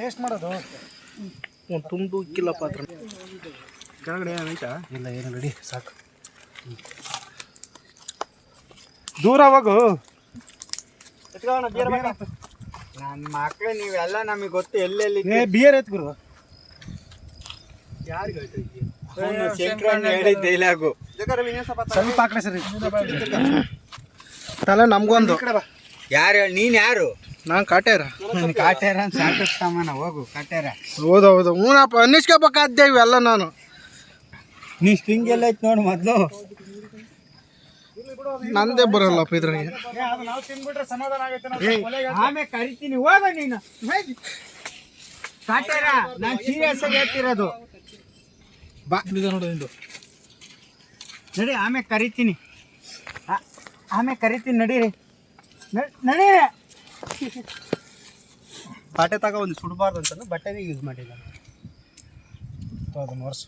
taste ಮಾಡೋದು ಒಂದು ತುಂಡು ಇಕ್ಕಿಲ್ಲ ಪಾತ್ರ ಕೆಳಗಡೆ ಏನೈತಾ ಇಲ್ಲ ಏನು ರೆಡಿ ಸಾಕು ದೂರ ಹೋಗು ನನ್ನ ಮಕ್ಳು ನೀವೆಲ್ಲ ನಮಗೆ ಗೊತ್ತು ಎಲ್ಲೆಲ್ಲಿ ಬಿಯರ್ ಎತ್ ಗುರು ಡೈಲಾಗು ಸ್ವಲ್ಪ ಹಾಕ್ರೆ ಸರಿ ತಲೆ ನಮ್ಗೊಂದು ಯಾರು ಹೇಳಿ ನೀನು ಯಾರು ನಾನು ಕಾಟ್ಯಾರ ಕಾಟ್ಯಾರ ಅಂತ ಸಾಕಿಸ್ತಾಮನ ಹೋಗು ಕಾಟ್ಯಾರ ಹೌದೌದು ಹ್ಞೂನಪ್ಪ ಅನ್ನಿಸ್ಕೋಬೇಕಾದ್ದೆ ಇವೆಲ್ಲ ನಾನು ನೀ ಸ್ಟ್ರಿಂಗ್ ಎಲ್ಲ ಐತೆ ನೋಡಿ ಮೊದಲು ನಂದೇ ಬರಲ್ಲಪ್ಪ ಇದ್ರಾಗೆ ಆಮೇಲೆ ಕರಿತೀನಿ ಹೋಗ ನೀನು ಕಾಟ್ಯಾರ ನಾನು ಸೀರಿಯಸ್ ಆಗಿ ಹೇಳ್ತಿರೋದು ಬಾ ನೋಡಿ ನಿಂದು ನಡಿ ಆಮೇಲೆ ಕರಿತೀನಿ ನಡೀರಿ ನಡೀರಿ ಪಾಟೆ ತಗ ಒಂದು ಸುಡಬಾರ್ದು ಅಂತ ಬಟ್ಟೆನೇ ಯೂಸ್ ಮಾಡಿಲ್ಲ ಅದನ್ನು ವರ್ಷ